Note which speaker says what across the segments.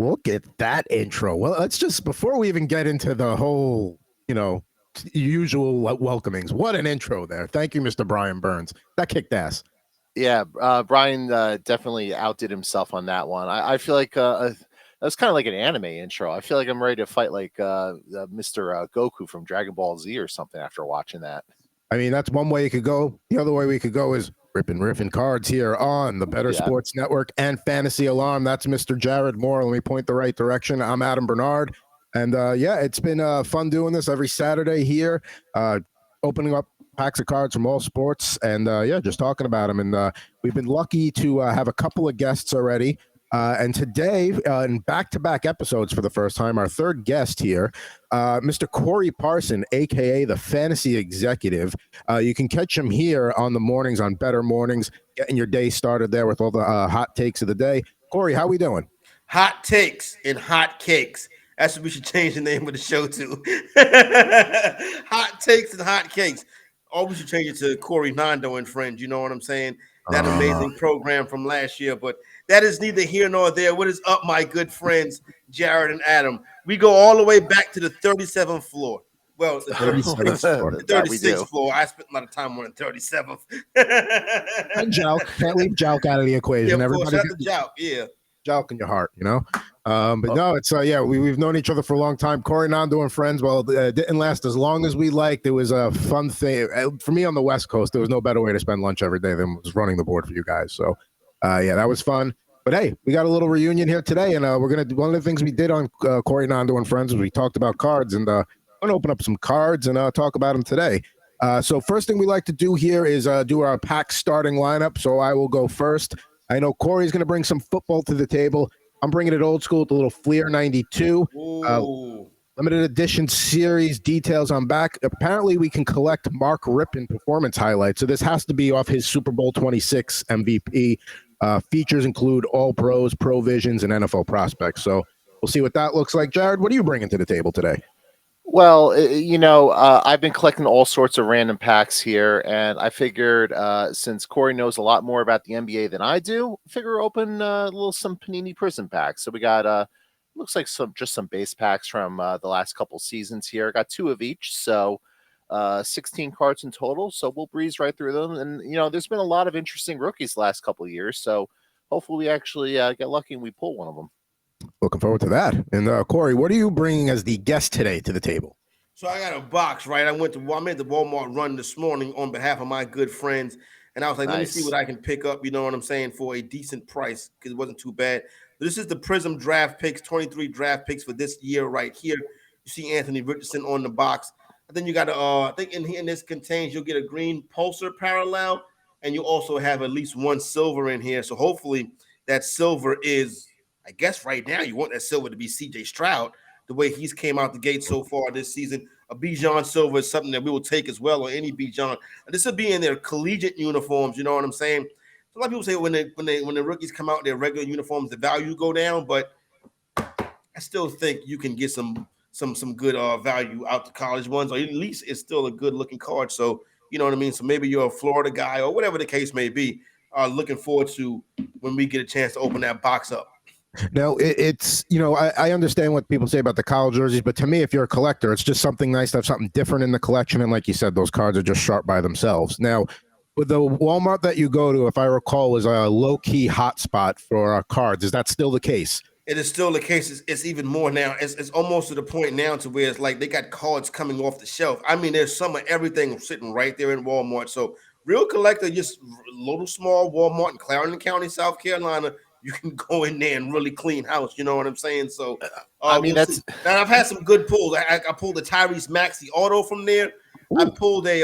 Speaker 1: Look at that intro. Well, let's just, before we even get into the whole, usual welcomings, what an intro there. Thank you, Mr. Brian Burns. That kicked ass.
Speaker 2: Yeah, Brian definitely outdid himself on that one. I feel like that's kind of like an anime intro. I feel like I'm ready to fight like Mr. Goku from Dragon Ball Z or something after watching that.
Speaker 1: I mean, that's one way you could go. The other way we could go is Rip N Riff and cards here on the Better Sports Network and Fantasy Alarm. That's Mr. Jared Moore. Let me point the right direction. I'm Adam Bernard. And it's been fun doing this every Saturday here, opening up packs of cards from all sports and just talking about them. And we've been lucky to have a couple of guests already. And today, in back-to-back episodes for the first time, our third guest here, Mr. Corey Parson, a.k.a. the Fantasy Executive. You can catch him here on the mornings on Better Mornings, getting your day started there with all the hot takes of the day. Corey, how we doing?
Speaker 3: Hot takes and hot cakes. That's what we should change the name of the show to. Hot takes and hot cakes. Or we should change it to Corey Nando and Friends. You know what I'm saying? That amazing program from last year. But that is neither here nor there. What is up, my good friends, Jared and Adam? We go all the way back to the 37th floor. Well, the 36th floor. I spent a lot of time on the 37th.
Speaker 1: And Jalk. Can't leave Jalk out of the equation.
Speaker 3: Yeah, of course, that's the Jalk. Yeah.
Speaker 1: Jalk in your heart, But no, it's we've known each other for a long time. Corey Nando and Friends. Well, it didn't last as long as we liked. It was a fun thing for me on the West Coast. There was no better way to spend lunch every day than was running the board for you guys. So, that was fun. But hey, we got a little reunion here today, and we're gonna do one of the things we did on Corey Nando and Friends was we talked about cards, and I'm gonna open up some cards and talk about them today. So first thing we like to do here is do our pack starting lineup. So I will go first. I know Corey's going to bring some football to the table. I'm bringing it old school with a little Fleer 92. Limited edition series details on back. Apparently, we can collect Mark Rippon performance highlights. So this has to be off his Super Bowl 26 MVP. Features include All Pros, Pro Visions, and NFL prospects. So we'll see what that looks like. Jared, what are you bringing to the table today?
Speaker 2: Well, I've been collecting all sorts of random packs here, and I figured since Corey knows a lot more about the NBA than I do, I figure open some Panini Prizm packs. So we got looks like some base packs from the last couple seasons here. I got 2 of each, so 16 cards in total. So we'll breeze right through them, and there's been a lot of interesting rookies the last couple of years. So hopefully we actually get lucky and we pull one of them.
Speaker 1: Looking forward to that. And Corey, what are you bringing as the guest today to the table?
Speaker 3: So I got a box, right? I made the Walmart run this morning on behalf of my good friends, and I was like, Let me see what I can pick up, you know what I'm saying, for a decent price because it wasn't too bad. This is the Prizm draft picks, 23 draft picks for this year right here. You see Anthony Richardson on the box. And then you got I think in this contains you'll get a green Pulsar parallel, and you also have at least one silver in here. So hopefully that silver is, I guess right now you want that silver to be C.J. Stroud, the way he's came out the gate so far this season. A Bijan silver is something that we will take as well, or any Bijan. And this will be in their collegiate uniforms, you know what I'm saying? So a lot of people say when the rookies come out in their regular uniforms, the value go down, but I still think you can get some good value out the college ones, or at least it's still a good looking card. So you know what I mean? So maybe you're a Florida guy or whatever the case may be. Looking forward to when we get a chance to open that box up.
Speaker 1: No, it's, I understand what people say about the college jerseys, but to me, if you're a collector, it's just something nice to have something different in the collection. And like you said, those cards are just sharp by themselves. Now, with the Walmart that you go to, if I recall, was a low-key hotspot for cards. Is that still the case?
Speaker 3: It is still the case. It's even more now. It's almost to the point now to where it's like they got cards coming off the shelf. I mean, there's some of everything sitting right there in Walmart. So real collector, just little small Walmart in Clarendon County, South Carolina, you can go in there and really clean house. You know what I'm saying? So, that's now I've had some good pulls. I pulled the Tyrese Maxey auto from there. Ooh. I pulled a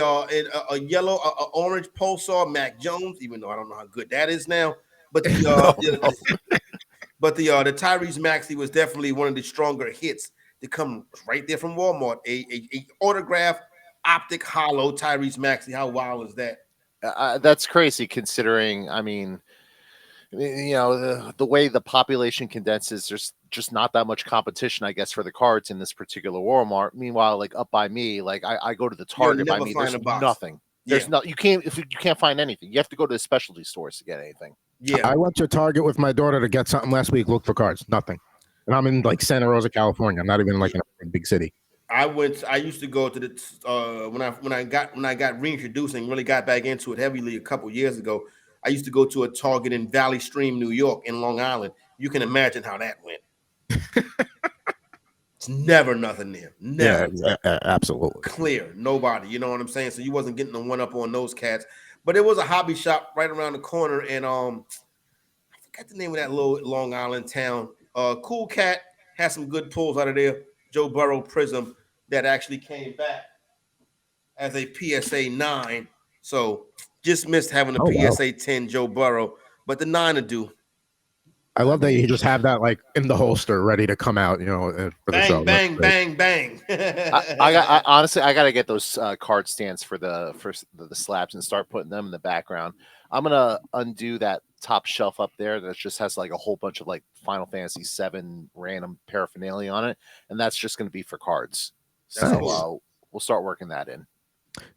Speaker 3: yellow, orange Pulsar Mac Jones, even though I don't know how good that is now. But the Tyrese Maxey was definitely one of the stronger hits to come right there from Walmart. A autograph optic hollow Tyrese Maxey. How wild is that?
Speaker 2: That's crazy considering, the way the population condenses, there's just not that much competition, I guess, for the cards in this particular Walmart. Meanwhile, like up by me, like I go to the Target by me, there's nothing. There's you can't find anything. You have to go to the specialty stores to get anything.
Speaker 3: Yeah,
Speaker 1: I went to Target with my daughter to get something last week. Look for cards, nothing. and I'm in like Santa Rosa, California. I'm not even like in a big city.
Speaker 3: I used to go to the when I got reintroduced and really got back into it heavily a couple years ago. I used to go to a Target in Valley Stream, New York, in Long Island. You can imagine how that went. It's never nothing there. Never.
Speaker 1: Yeah, absolutely.
Speaker 3: Clear. Nobody. You know what I'm saying? So you wasn't getting the one up on those cats. But it was a hobby shop right around the corner. And I forgot the name of that little Long Island town. Cool cat had some good pulls out of there. Joe Burrow Prizm that actually came back as a PSA 9. So just missed having a PSA 10 Joe Burrow. But the 9 to do.
Speaker 1: I love that you just have that like in the holster, ready to come out. For the show.
Speaker 3: Bang, bang, bang.
Speaker 2: Honestly, I gotta get those card stands for the slabs and start putting them in the background. I'm gonna undo that top shelf up there that just has like a whole bunch of like Final Fantasy VII random paraphernalia on it, and that's just gonna be for cards. So we'll start working that in.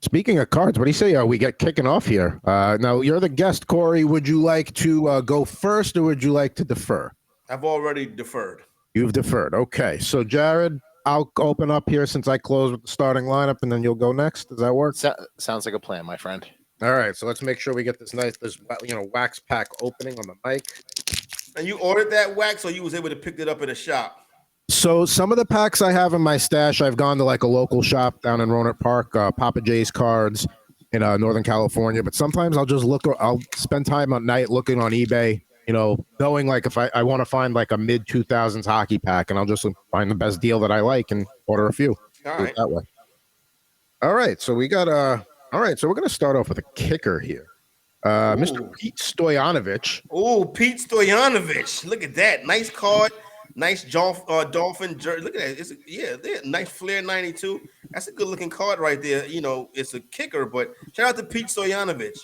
Speaker 1: Speaking of cards, what do you say? We get kicking off here. Now, you're the guest, Corey. Would you like to go first or would you like to defer?
Speaker 3: I've already deferred.
Speaker 1: You've deferred. Okay. So, Jared, I'll open up here since I close with the starting lineup, and then you'll go next. Does that work?
Speaker 2: Sounds like a plan, my friend.
Speaker 1: All right. So let's make sure we get this wax pack opening on the mic.
Speaker 3: And you ordered that wax or you was able to pick it up at a shop?
Speaker 1: So some of the packs I have in my stash, I've gone to like a local shop down in Roanoke Park, Papa J's Cards in Northern California. But sometimes I'll spend time at night looking on eBay, knowing like if I want to find like a mid 2000s hockey pack, and I'll just find the best deal that I like and order a few.
Speaker 3: All right.
Speaker 1: That way. All right. So we got all right. So we're going to start off with a kicker here. Mr. Pete Stoyanovich.
Speaker 3: Oh, Pete Stoyanovich. Look at that. Nice card. Nice Dolphin jersey. Look at that. It's nice Flair 92. That's a good looking card right there. It's a kicker, but shout out to Pete Stoyanovich.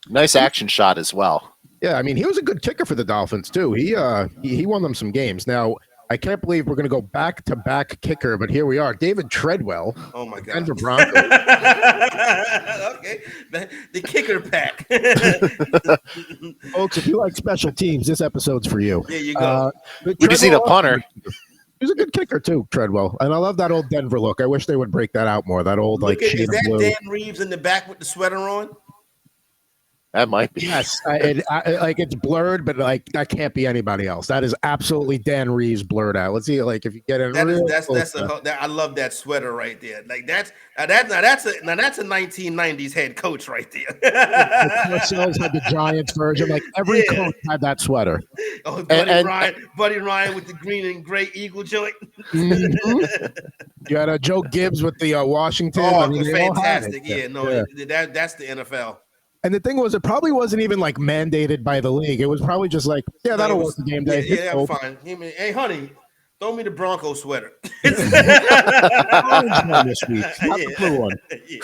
Speaker 2: Nice action shot as well.
Speaker 1: Yeah, I mean, he was a good kicker for the Dolphins too. He won them some games. Now, I can't believe we're going to go back-to-back kicker, but here we are. David Treadwell.
Speaker 3: Oh, my God.
Speaker 1: Denver Broncos.
Speaker 3: Okay. The kicker pack.
Speaker 1: Folks, if you like special teams, this episode's for you.
Speaker 3: There you go.
Speaker 2: We just need a punter.
Speaker 1: He's a good kicker, too, Treadwell. And I love that old Denver look. I wish they would break that out more. That old, shade
Speaker 3: is
Speaker 1: of
Speaker 3: that
Speaker 1: blue.
Speaker 3: Dan Reeves in the back with the sweater on?
Speaker 2: That might be.
Speaker 1: Yes, it's blurred, but that can't be anybody else. That is absolutely Dan Reeves blurred out. Let's see, if you get it.
Speaker 3: I love that sweater right there. Like that's a 1990s head coach right there.
Speaker 1: Parson had the Giants version. Like every coach had that sweater.
Speaker 3: Oh, Buddy Ryan with the green and gray eagle joint.
Speaker 1: Mm-hmm. You had Joe Gibbs with the Washington.
Speaker 3: Oh, it was fantastic. That's the NFL.
Speaker 1: And the thing was, it probably wasn't even mandated by the league. It was probably just that'll work the game day.
Speaker 3: Yeah, I'm fine. Hey, honey, throw me the Bronco sweater.
Speaker 1: This week, not the blue one.
Speaker 3: Yeah.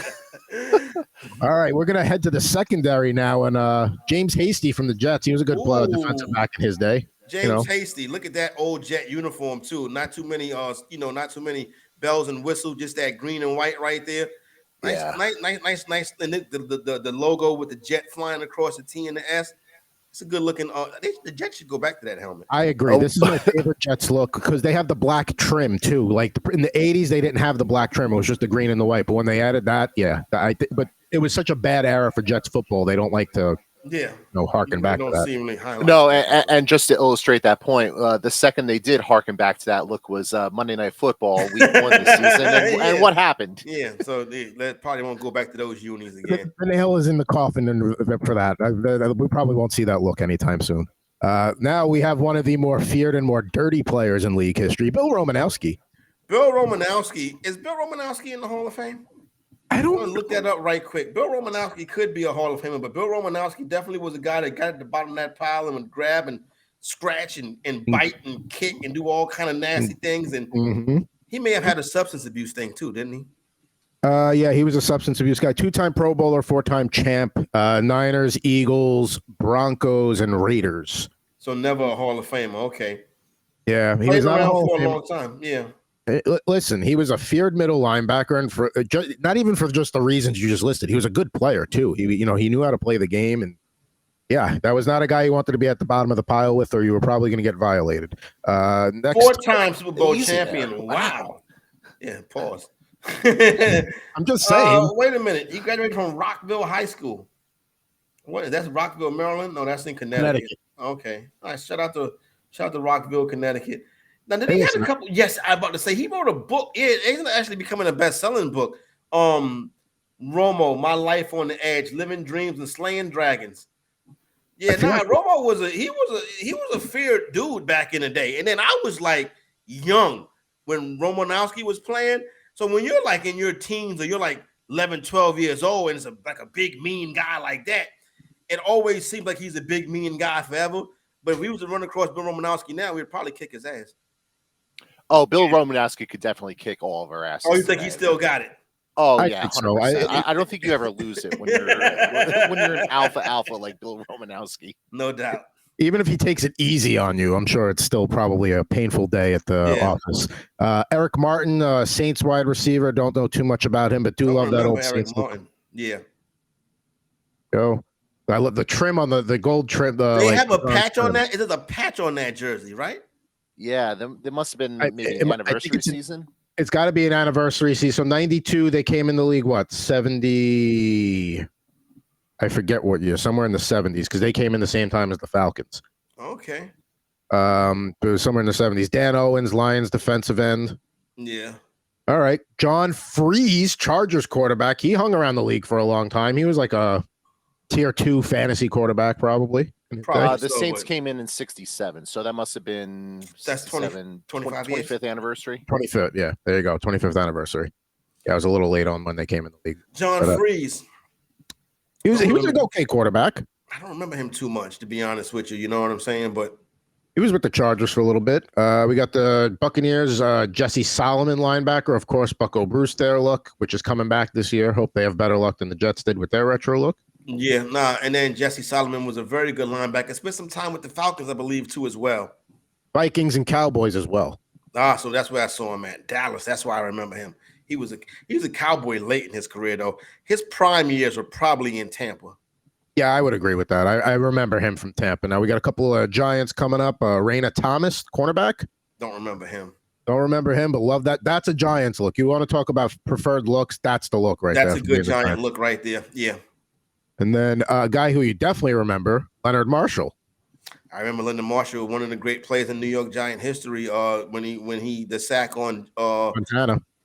Speaker 1: All right, we're gonna head to the secondary now, and James Hasty from the Jets. He was a good defensive back in his day.
Speaker 3: James Hasty, look at that old Jet uniform too. Not too many, not too many bells and whistles. Just that green and white right there. Nice. And the logo with the jet flying across the T and the S. It's a good looking. The Jets should go back to that helmet.
Speaker 1: I agree. This is my favorite Jets look because they have the black trim too. Like in the '80s, they didn't have the black trim; it was just the green and the white. But when they added that, but it was such a bad era for Jets football. They don't like to. Harken back to that.
Speaker 2: No, and just to illustrate that point, the second they did harken back to that look was Monday Night Football, week 1 this season, and what happened?
Speaker 3: Yeah, so they probably won't go back to those unis again.
Speaker 1: The nail is in the coffin for that. We probably won't see that look anytime soon. Now we have one of the more feared and more dirty players in league history, Bill Romanowski.
Speaker 3: Is Bill Romanowski in the Hall of Fame? I don't want to look that up right quick. Bill Romanowski could be a Hall of Famer, but Bill Romanowski definitely was a guy that got at the bottom of that pile and would grab and scratch and bite and kick and do all kind of nasty things. And he may have had a substance abuse thing too, didn't he?
Speaker 1: Yeah, he was a substance abuse guy. 2-time Pro Bowler, 4-time champ. Niners, Eagles, Broncos, and Raiders.
Speaker 3: So never a Hall of Famer. Okay.
Speaker 1: Yeah,
Speaker 3: he was around for a long time. Yeah.
Speaker 1: Listen, he was a feared middle linebacker, and for not even for just the reasons you just listed, he was a good player too. He knew how to play the game, and Yeah, that was not a guy you wanted to be at the bottom of the pile with, or you were probably going to get violated. Next,
Speaker 3: 4-time Super Bowl
Speaker 2: Easy
Speaker 3: champion.
Speaker 2: there.
Speaker 3: Wow. Yeah, pause.
Speaker 1: I'm just saying.
Speaker 3: Wait a minute. He graduated from Rockville High School. What? That's Rockville, Maryland? No, that's in Connecticut. Okay. All right. Shout out to Rockville, Connecticut. Now, did he have a couple? Yes, I'm about to say he wrote a book. It's actually becoming a best-selling book. Romo, My Life on the Edge, Living Dreams and Slaying Dragons. Yeah, Romo was a feared dude back in the day. And then I was like young when Romanowski was playing. So when you're like in your teens or you're like 11, 12 years old and it's like a big mean guy like that, it always seems like he's a big mean guy forever. But if we was to run across Bill Romanowski now, we'd probably kick his ass.
Speaker 2: Oh, Bill Romanowski could definitely kick all of our asses.
Speaker 3: Oh, you think he still got it?
Speaker 2: Oh, yeah, 100%. I don't think you ever lose it when you're an alpha like Bill Romanowski.
Speaker 3: No doubt.
Speaker 1: Even if he takes it easy on you, I'm sure it's still probably a painful day at the office. Eric Martin, Saints wide receiver. Don't know too much about him, but love that old
Speaker 3: Eric Martin. Yeah.
Speaker 1: I love the trim on the gold trim.
Speaker 3: They have a patch on that. It is a patch on that jersey, right?
Speaker 2: Yeah, there must have been maybe an anniversary season.
Speaker 1: It's got to be an anniversary season. So 92, they came in the league, 70? I forget what year, somewhere in the 70s, because they came in the same time as the Falcons.
Speaker 3: Okay.
Speaker 1: It was somewhere in the 70s. Dan Owens, Lions defensive end.
Speaker 3: Yeah.
Speaker 1: All right. John Freeze, Chargers quarterback. He hung around the league for a long time. He was like a tier 2 fantasy quarterback, probably.
Speaker 2: The Saints came in 67, so that must have been 25th anniversary.
Speaker 1: 25th, yeah. There you go, 25th anniversary. Yeah, I was a little late on when they came in the league.
Speaker 3: John Freeze.
Speaker 1: He was an okay quarterback.
Speaker 3: I don't remember him too much, to be honest with you. You know what I'm saying? But
Speaker 1: he was with the Chargers for a little bit. We got the Buccaneers, Jesse Solomon, linebacker. Of course, Bucko Bruce their look, which is coming back this year. Hope they have better luck than the Jets did with their retro look.
Speaker 3: Yeah, and then Jesse Solomon was a very good linebacker. Spent some time with the Falcons, I believe, too, as well.
Speaker 1: Vikings and Cowboys as well.
Speaker 3: So that's where I saw him at Dallas. That's why I remember him. He was a Cowboy late in his career, though. His prime years were probably in Tampa.
Speaker 1: Yeah, I would agree with that. I remember him from Tampa. Now we got a couple of Giants coming up. Raina Thomas, cornerback.
Speaker 3: Don't remember him.
Speaker 1: Don't remember him, but love that. That's a Giants look. You want to talk about preferred looks? That's the look right there.
Speaker 3: That's a good Giant look right there. Yeah.
Speaker 1: And then a guy who you definitely remember, Leonard Marshall.
Speaker 3: I remember Leonard Marshall, one of the great players in New York Giant history. When he the sack on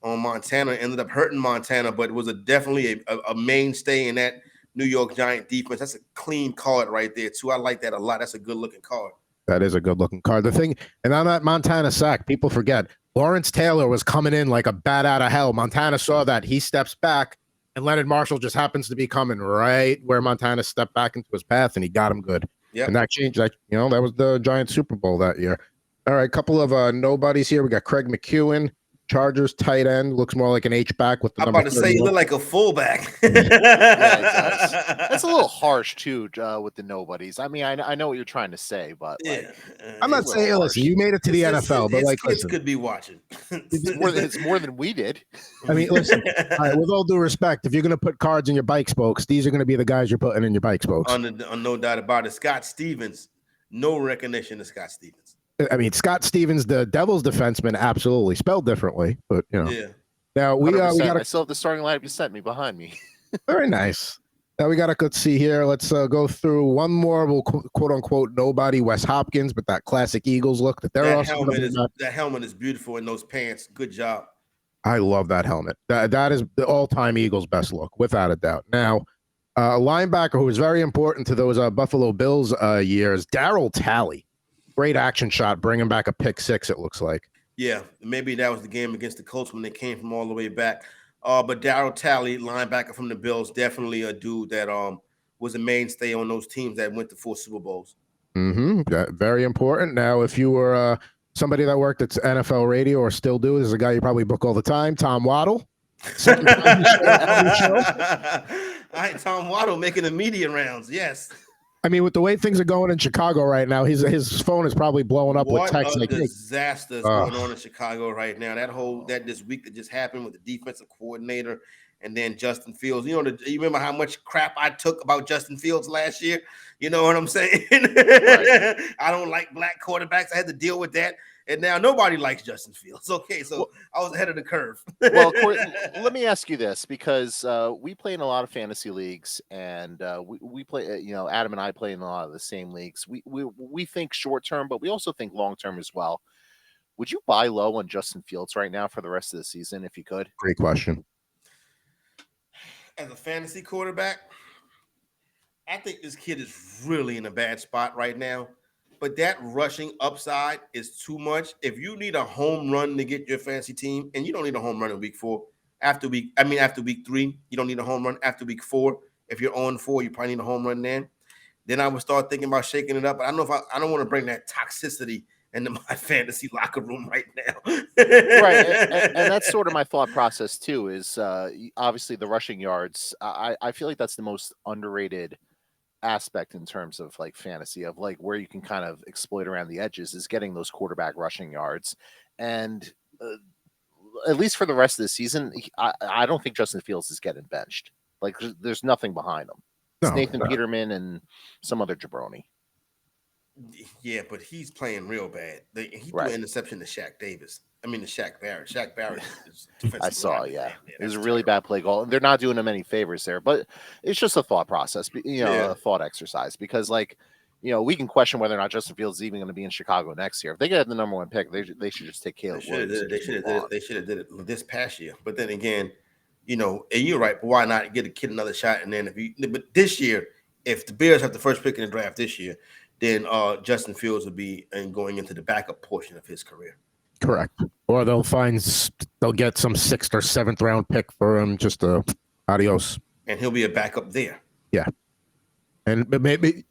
Speaker 3: Montana ended up hurting Montana, but was definitely a mainstay in that New York Giant defense. That's a clean card right there too. I like that a lot. That's a good looking card.
Speaker 1: That is a good looking card. The thing, and on that Montana sack, people forget Lawrence Taylor was coming in like a bat out of hell. Montana saw that. He steps back. And Leonard Marshall just happens to be coming right where Montana stepped back into his path, and he got him good.
Speaker 3: Yeah,
Speaker 1: and that changed. That was the Giants Super Bowl that year. All right, couple of nobodies here. We got Craig McEwen, Chargers tight end, looks more like an H-back with the
Speaker 3: I'm about to say he looked like a fullback.
Speaker 2: Yeah, it does. That's a little harsh too with the nobodies. I mean, I know what you're trying to say, but
Speaker 3: yeah,
Speaker 1: I'm not saying listen, you made it to the NFL, but like
Speaker 3: kids could be watching.
Speaker 2: It's more than we did.
Speaker 1: I mean, listen, all right, with all due respect, if you're going to put cards in your bike spokes, these are going to be the guys you're putting in your bike spokes.
Speaker 3: No doubt about it. Scott Stevens, no recognition of Scott Stevens.
Speaker 1: I mean, Scott Stevens, the Devils defenseman, absolutely spelled differently, but
Speaker 3: Yeah.
Speaker 1: Now we got.
Speaker 2: I still have the starting lineup you sent me behind me.
Speaker 1: Very nice. Now we got to let's see here. Let's go through one more. We'll quote unquote nobody, Wes Hopkins, but that classic Eagles look that they're
Speaker 3: that helmet is beautiful in those pants. Good job.
Speaker 1: I love that helmet. That is the all-time Eagles best look, without a doubt. Now, a linebacker who was very important to those Buffalo Bills years, Darryl Talley. Great action shot, bringing back a pick six, it looks like.
Speaker 3: Yeah, maybe that was the game against the Colts when they came from all the way back. But Darryl Talley, linebacker from the Bills, definitely a dude that was a mainstay on those teams that went to 4 Super Bowls.
Speaker 1: Very important. Now, if you were somebody that worked at NFL radio or still do, this is a guy you probably book all the time, Tom Waddle.
Speaker 3: All right, Tom Waddle making the media rounds, yes.
Speaker 1: I mean, with the way things are going in Chicago right now, his phone is probably blowing up with texts.
Speaker 3: What a disaster is going on in Chicago right now. That this week that just happened with the defensive coordinator and then Justin Fields. You remember how much crap I took about Justin Fields last year? You know what I'm saying? Right. I don't like black quarterbacks. I had to deal with that. And now nobody likes Justin Fields. Okay, so I was ahead of the curve.
Speaker 2: Well, Corey, let me ask you this, because we play in a lot of fantasy leagues, and we play, Adam and I play in a lot of the same leagues. We think short term, but we also think long term as well. Would you buy low on Justin Fields right now for the rest of the season if you could?
Speaker 1: Great question.
Speaker 3: As a fantasy quarterback, I think this kid is really in a bad spot right now. But that rushing upside is too much. If you need a home run to get your fantasy team, and you don't need a home run in week 4, after week 3, you don't need a home run. After week 4, if you're 0-4, you probably need a home run then I would start thinking about shaking it up. But I don't know if I don't want to bring that toxicity into my fantasy locker room right now.
Speaker 2: Right. And that's sort of my thought process too, is obviously the rushing yards. I feel like that's the most underrated aspect in terms of like fantasy, of like where you can kind of exploit around the edges, is getting those quarterback rushing yards. And at least for the rest of the season, I don't think Justin Fields is getting benched. Like there's nothing behind him. It's Nathan Peterman and some other jabroni.
Speaker 3: Yeah, but he's playing real bad. He threw an interception to Shaq Barrett. Shaq Barrett is
Speaker 2: I saw, it was a really bad play call. They're not doing him any favors there, but it's just a thought process, a thought exercise, because we can question whether or not Justin Fields is even going to be in Chicago next year. If they get the number 1 pick, they should just take Caleb Williams.
Speaker 3: They should have did it this past year. But then again, and you're right, but why not get a kid another shot? And then but this year, if the Bears have the first pick in the draft this year, then Justin Fields will be going into the backup portion of his career.
Speaker 1: Correct. Or they'll get some 6th or 7th round pick for him, just adios.
Speaker 3: And he'll be a backup there.
Speaker 1: Yeah. And maybe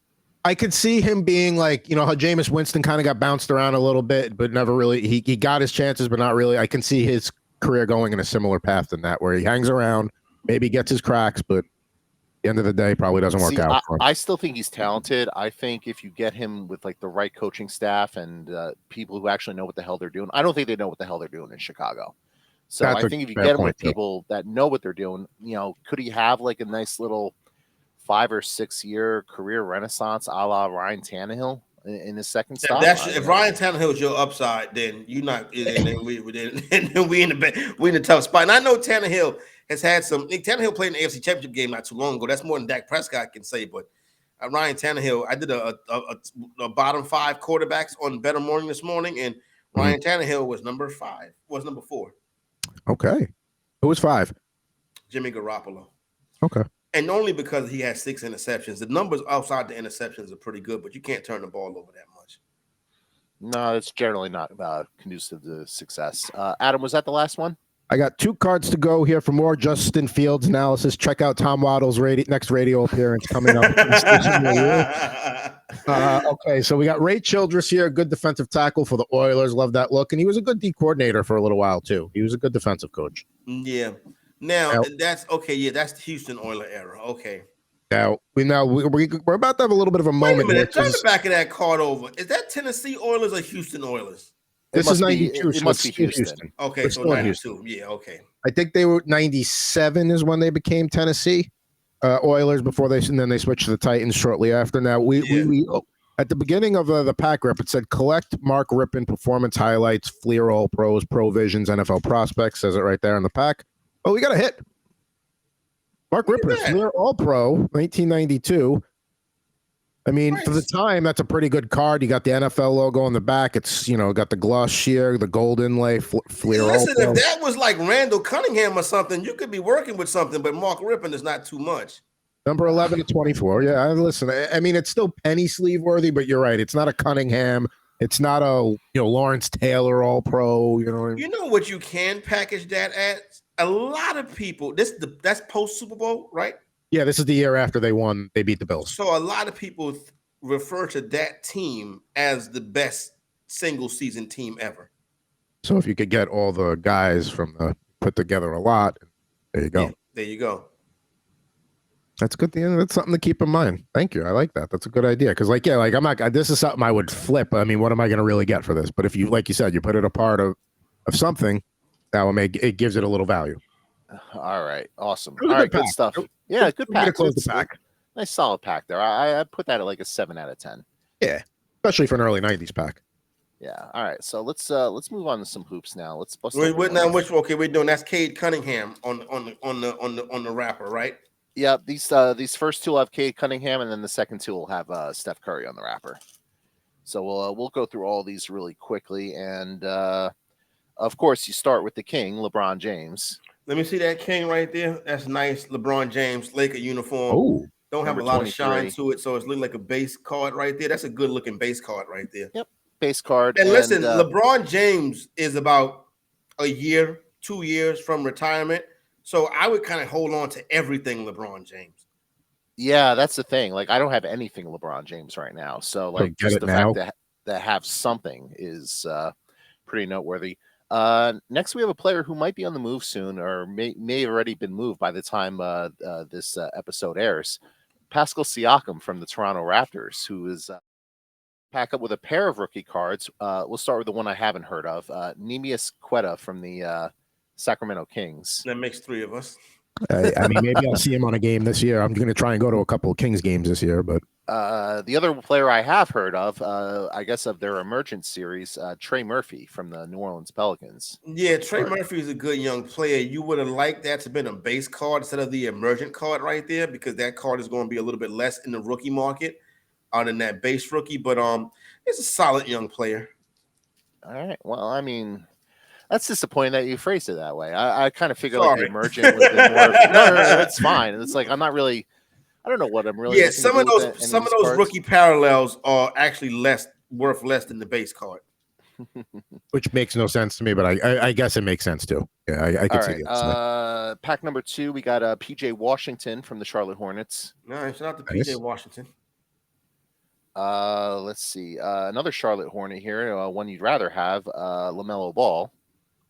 Speaker 1: I could see him being like, how Jameis Winston kind of got bounced around a little bit, but never really, he got his chances, but not really. I can see his career going in a similar path than that, where he hangs around, maybe gets his cracks, but at the end of the day, probably doesn't work out.
Speaker 2: I still think he's talented. I think if you get him with like the right coaching staff and people who actually know what the hell they're doing, I don't think they know what the hell they're doing in Chicago. So I think if you get him with people that know what they're doing, could he have like a nice little 5 or 6 year career renaissance, a la Ryan Tannehill in his second stop?
Speaker 3: If Ryan Tannehill is your upside, then you're not. Then we in the tough spot. And I know Tannehill has had Tannehill played in the AFC Championship game not too long ago. That's more than Dak Prescott can say. But Ryan Tannehill, I did a bottom 5 quarterbacks on Better Morning this morning, and Ryan Tannehill was number 5. Was number 4.
Speaker 1: Okay, who was 5?
Speaker 3: Jimmy Garoppolo.
Speaker 1: Okay.
Speaker 3: And only because he has 6 interceptions. The numbers outside the interceptions are pretty good, but you can't turn the ball over that much.
Speaker 2: No, it's generally not conducive to success. Adam, was that the last one?
Speaker 1: I got 2 cards to go here for more Justin Fields analysis. Check out Tom Waddle's next radio appearance coming up. Okay, so we got Ray Childress here, good defensive tackle for the Oilers. Love that look. And he was a good D coordinator for a little while, too. He was a good defensive coach.
Speaker 3: Yeah. Now, that's okay. Yeah, that's the Houston Oiler era. Okay.
Speaker 1: Now, we're about to have a little bit of a moment.
Speaker 3: Wait a minute. Turn the back of that card over. Is that Tennessee Oilers or Houston Oilers?
Speaker 1: This is 92.
Speaker 2: It must be Houston.
Speaker 3: Okay, so 92. Yeah, okay.
Speaker 1: I think they were 97 is when they became Tennessee Oilers and then they switched to the Titans shortly after. Now, we at the beginning of the pack rep, it said collect Mark Rippon performance highlights, Fleer All Pros, Provisions, NFL prospects. Says it right there in the pack. Oh, we got a hit. Mark Rippon, Fleer All Pro, 1992. I mean, for the time, that's a pretty good card. You got the NFL logo on the back. It's, got the gloss shear, the gold inlay, Fleer.
Speaker 3: Listen, if that was like Randall Cunningham or something, you could be working with something, but Mark Rippon is not too much.
Speaker 1: Number 11 to 24. Yeah, listen, I mean, it's still penny sleeve worthy, but you're right. It's not a Cunningham. It's not a, Lawrence Taylor All Pro. You know what I mean?
Speaker 3: You know what you can package that at? A lot of people, that's post Super Bowl, right?
Speaker 1: Yeah, this is the year after they beat the Bills.
Speaker 3: So a lot of people refer to that team as the best single season team ever.
Speaker 1: So if you could get all the guys put together a lot, there you go.
Speaker 3: Yeah, there you go.
Speaker 1: That's good. That's something to keep in mind. Thank you. I like that. That's a good idea. Because I'm not. This is something I would flip. I mean, what am I going to really get for this? But if you, like you said, you put it a part of something, it gives it a little value.
Speaker 2: All right, awesome.
Speaker 1: It was
Speaker 2: All
Speaker 1: a
Speaker 2: right,
Speaker 1: good
Speaker 2: good
Speaker 1: pack.
Speaker 2: stuff.
Speaker 1: Good
Speaker 2: Yeah, good
Speaker 1: way to
Speaker 2: pack.
Speaker 1: close the pack.
Speaker 2: Nice solid pack there. I put that at like a 7 out of 10.
Speaker 1: Yeah, especially for an early '90s pack.
Speaker 2: Yeah. All right. So let's move on to some hoops now. Let's bust.
Speaker 3: Okay, we're doing that's Cade Cunningham on the wrapper, right?
Speaker 2: Yeah. These first two will have Cade Cunningham, and then the second two will have Steph Curry on the wrapper. So we'll go through all these really quickly, and of course you start with the King, LeBron James.
Speaker 3: Let me see that King right there. That's nice. LeBron James, Laker uniform.
Speaker 1: Oh,
Speaker 3: don't have a lot of shine to it, so it's looking like a base card right there. That's a good looking base card right there.
Speaker 2: Yep, base card.
Speaker 3: And listen, LeBron James is about a year, 2 years from retirement, so I would kind of hold on to everything LeBron James.
Speaker 2: Yeah, that's the thing. Like, I don't have anything LeBron James right now, so like just the fact that have something is pretty noteworthy. Next, we have a player who might be on the move soon, or may have already been moved by the time this episode airs. Pascal Siakam from the Toronto Raptors, who is pack up with a pair of rookie cards. We'll start with the one I haven't heard of, Neemias Quetta from the Sacramento Kings.
Speaker 3: That makes 3 of us.
Speaker 1: I mean, maybe I'll see him on a game this year. I'm going to try and go to a couple of Kings games this year, but
Speaker 2: the other player I have heard of, I guess of their emergent series, Trey Murphy from the New Orleans Pelicans.
Speaker 3: Yeah, Trey Murphy is a good young player. You would have liked that to have been a base card instead of the emergent card right there, because that card is going to be a little bit less in the rookie market than that base rookie. But it's a solid young player.
Speaker 2: All right. Well, I mean, that's disappointing that you phrased it that way. I kind of figured like the emergent was more. No, it's fine. It's like I'm not really. I don't know what I'm really.
Speaker 3: Yeah, some of those rookie parallels are actually worth less than the base card,
Speaker 1: which makes no sense to me. But I guess it makes sense too. Yeah, I could see
Speaker 2: it. Pack number 2, we got PJ Washington from the Charlotte Hornets.
Speaker 3: Nice, shout out to PJ Washington.
Speaker 2: Let's see, another Charlotte Hornet here. One you'd rather have, LaMelo Ball.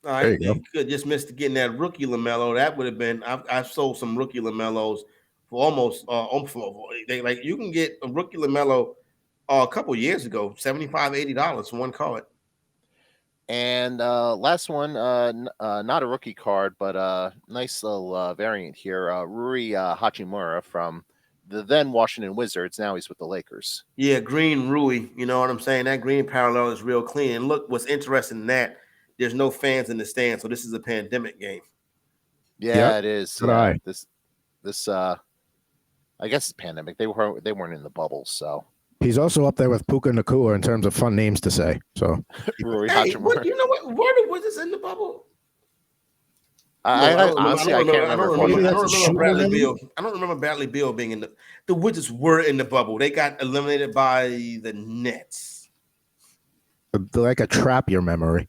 Speaker 3: All right, you could just missed getting that rookie LaMelo. That would have been. I've sold some rookie LaMelos for almost like you can get a rookie LaMelo a couple years ago, $75, $80 for one card.
Speaker 2: And last one, not a rookie card, but nice little variant here. Rui Hachimura from the then Washington Wizards. Now he's with the Lakers.
Speaker 3: Yeah, green Rui. You know what I'm saying? That green parallel is real clean. And look, what's interesting in that, there's no fans in the stand, so this is a pandemic game.
Speaker 2: Yeah, it is. Yeah, this I guess it's pandemic. They weren't in the bubble, so
Speaker 1: he's also up there with Puka Nacua in terms of fun names to say. So,
Speaker 3: you know what? Where was this in the bubble?
Speaker 2: I can't remember.
Speaker 3: I don't remember Bradley Beal being in the Wizards were in the bubble. They got eliminated by the Nets.
Speaker 1: Like a trap your memory.